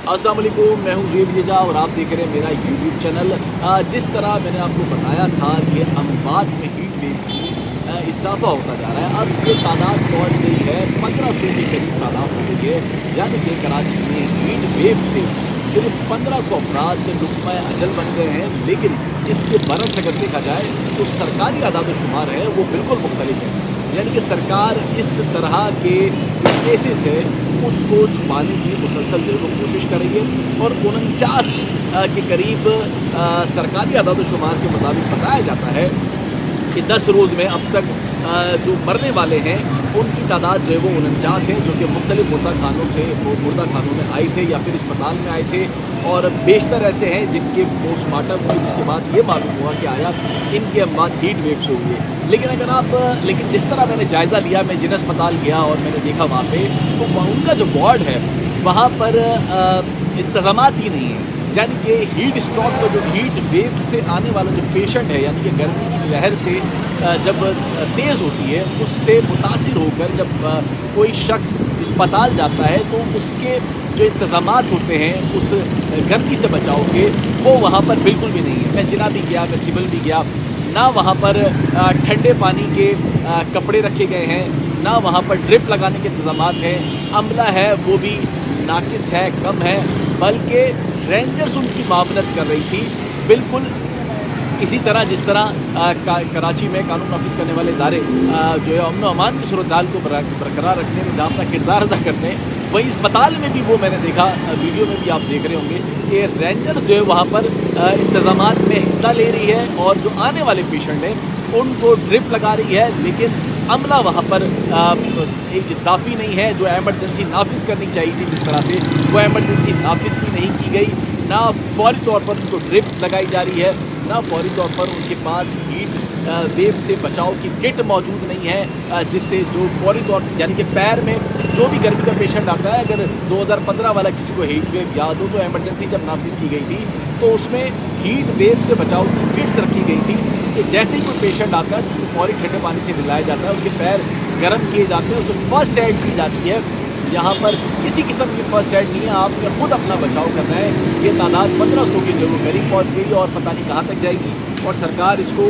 अस्सलाम वालेकुम, मैं हूं ज़ेब येजा और आप देख रहे हैं मेरा यूट्यूब चैनल। जिस तरह मैंने आपको बताया था कि अमवात में हीट वेव की इजाफा होता जा रहा है। अब ये तादाद पहुंच गई है 1500 के करीब तादाद हो गई है। यानी कि कराची में हीट वेव से सिर्फ 1500 अफराद लुक़्मा अजल बन गए हैं। लेकिन इसके बरस अगर देखा जाए तो सरकारी आदाद शुमार है वो बिल्कुल मुख्तलिफ है। यानी कि सरकार इस तरह के जो केसेस है उसको छुपाने की मुसलसल जो है वो कोशिश कर रही है। और 49 के करीब सरकारी आदाद शुमार के मुताबिक बताया जाता है कि 10 रोज़ में अब तक जो मरने वाले हैं उनकी तादाद जो है वो 49 है, जो कि मुख्तलिफ मुर्दा खानों में आए थे या फिर अस्पताल में आए थे। और बेशतर ऐसे हैं जिनके पोस्टमार्टम हुए जिसके बाद ये मालूम हुआ कि आया इनके अमवात हीट वेव से हुए। लेकिन जिस तरह मैंने जायज़ा लिया, मैं जिन अस्पताल गया और मैंने देखा वहाँ पे तो उनका जो वार्ड है वहाँ पर इंतज़ामात ही नहीं है। यानी कि हीट स्ट्रोक का जो हीट वेव से आने वाला जो पेशेंट है, यानी कि गर्मी की लहर से जब तेज़ होती है उससे मुतासिर होकर जब कोई शख्स अस्पताल जाता है तो उसके जो इंतज़ामात होते हैं उस गर्मी से बचाव के वो वहाँ पर बिल्कुल भी नहीं है। मैं जिना भी गया, मैं सिविल भी गया, ना वहाँ पर ठंडे पानी के कपड़े रखे गए हैं, ना वहाँ पर ड्रिप लगाने के इंतज़ामात हैं। अमला है वो भी नाकिस है, कम है, बल्कि रेंजर्स उनकी मावनत कर रही थी बिल्कुल इसी तरह जिस तरह कराची में कानून नाफिज करने वाले इदारे जो है अमन अमान की सूरत हाल को बरकरार रखने में जहाँ अपना किरदार अदा करते हैं, वहीं अस्पताल में भी वो मैंने देखा, वीडियो में भी आप देख रहे होंगे कि रेंजर जो है वहाँ पर इंतज़ामात में हिस्सा ले रही है और जो आने वाले पेशेंट हैं उनको ड्रिप लगा रही है। लेकिन अमला वहाँ पर इजाफी नहीं है। जो एमरजेंसी नाफिज करनी चाहिए थी जिस तरह से, वो एमरजेंसी नाफिज भी नहीं की गई। ना फौरी तौर पर उनको ड्रिप लगाई जा रही है, ना फौरी तौर पर उनके पास हीट वेव से बचाव की किट मौजूद नहीं है, जिससे जो फौरी तौर यानी कि पैर में जो भी गर्मी का पेशेंट आता है, अगर 2015 वाला किसी को हीट वेव याद हो तो एमरजेंसी जब नाफिज की गई थी तो उसमें हीट वेव से बचाव की किट्स रखी गई थी कि जैसे ही कोई पेशेंट आता है उसको फौरी ठंडे पानी से नहलाया जाता है, उसके पैर गर्म किए जाते हैं, उसे फर्स्ट एड की जाती है। यहाँ पर किसी किस्म की फर्स्ट एड नहीं है, आपने खुद अपना बचाव करना है। ये तादाद 1500 के जो करीब पहुँच गई और पता नहीं कहाँ तक जाएगी। और सरकार इसको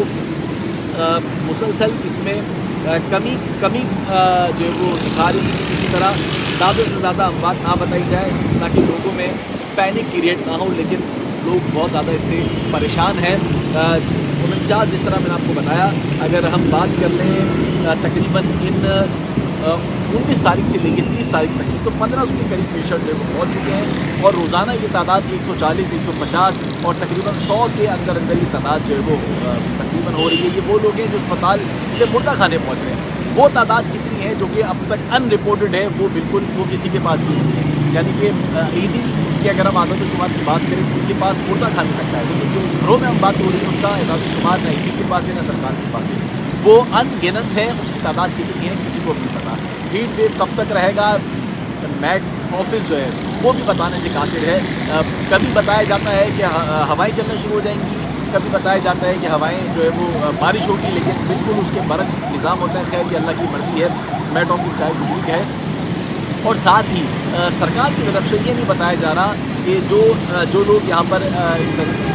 मुसलसल इसमें कमी जो है वो दिखा रही है, किसी तरह ज़्यादा से ज़्यादा अमवात ना बताई जाए ताकि लोगों में पैनिक क्रिएट ना हो। लेकिन लोग बहुत ज़्यादा इससे परेशान हैं। 49 जिस तरह मैंने आपको बताया, अगर हम बात कर लें तकरीबन इन 19 तारीख से लेकर 30 तारीख तक की, तो 1500 के करीब पेशेंट जो है वो पहुँच चुके हैं। और रोज़ाना ये तादाद 140, 150 और तकरीबन 100 के अंदर ये तादाद जो है वो तकरीबन हो रही है। ये वो लोग हैं जो अस्पताल से मुर्दा खाने पहुँच रहे हैं। वो तादाद कितनी है जो कि अब तक अनरिपोर्टेड है, वो बिल्कुल वो किसी के पास भी नहीं है। यानी कि ईदी इसकी अगर हम आदत शुमार की बात करें तो उनके पास मुर्दा खाने तक है, लेकिन जो घरों में हम बात हो रही है उनका आदत शुमार ना ईदी के पास है ना सरकार के पास है, वो अनगिनत है। उसकी तादाद कितनी है किसी को नहीं पता। हीट वेव कब तक रहेगा, मैट ऑफिस जो है वो भी बताने से कासिर है। कभी बताया जाता है कि हवाएं चलना शुरू हो जाएंगी, कभी बताया जाता है कि हवाएं जो है वो बारिश होगी, लेकिन बिल्कुल उसके बरक्स निज़ाम होता है। खैर ये अल्लाह की मर्ज़ी है, मैट ऑफिस चाहे कुछ भी है। और साथ ही सरकार की तरफ से ये नहीं बताया जा रहा कि जो लोग यहाँ पर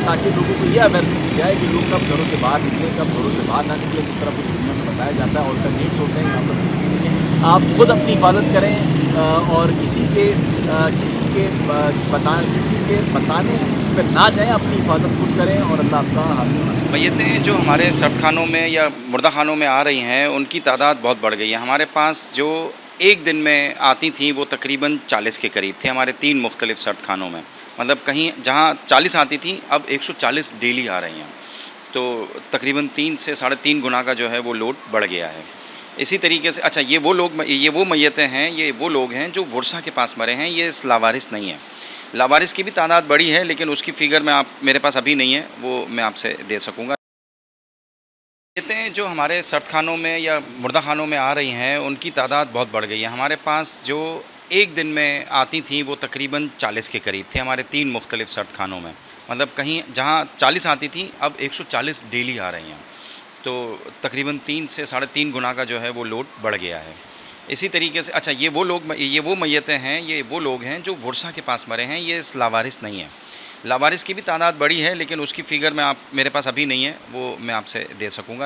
ताकि लोगों को ये अवेयरनेस दी जाए कि लोग कब घरों से बाहर निकलें, कब घरों से बाहर ना निकलें। जिस तरह पूरी दुनिया में बताया जाता है, ऑल्टरनेट्स होते हैं यहाँ पर। आप खुद अपनी हिफाजत करें और किसी के बताने पर ना जाएं, अपनी हिफाजत खुद करें और अल्लाह आपका हाथ। मैयतें जो हमारे सर्द खानों में या मुर्दा खानों में आ रही हैं उनकी तादाद बहुत बढ़ गई है। हमारे पास जो एक दिन में आती थीं वो तकरीबन 40 के करीब थे हमारे 3 मुख्तलिफ़ सर्द खानों में। मतलब कहीं जहाँ 40 आती थी अब 140 डेली आ रही हैं। तो तकरीबन 3 से साढ़े 3 गुना का जो है वो लोड बढ़ गया है। इसी तरीके से अच्छा ये वो मैयतें हैं, ये वो लोग हैं जो वर्षा के पास मरे हैं, ये लावारिस नहीं है। लावारिस की भी तादाद बढ़ी है लेकिन उसकी फ़िगर मेरे पास अभी नहीं है, वो मैं आपसे दे सकूँगा। मैयतें जो हमारे सर्द खानों में या मुर्दा खानों में आ रही हैं उनकी तादाद बहुत बढ़ गई है। हमारे पास जो एक दिन में आती थीं वो तकरीबन 40 के करीब थे हमारे 3 मुख्तलिफ़ सर्द खानों में। मतलब कहीं जहाँ 40 आती थी अब 140 डेली आ रही हैं। तो तकरीबन 3 से साढ़े 3 गुना का जो है वो लोड बढ़ गया है। اسی طریقے سے اچھا یہ وہ میتیں ہیں، یہ وہ لوگ ہیں جو ورثہ کے پاس مرے ہیں، یہ لاوارث نہیں ہیں. لاوارث کی بھی تعداد بڑی ہے لیکن اس کی فگر میں میرے پاس ابھی نہیں ہے، وہ میں آپ سے دے سکوں گا.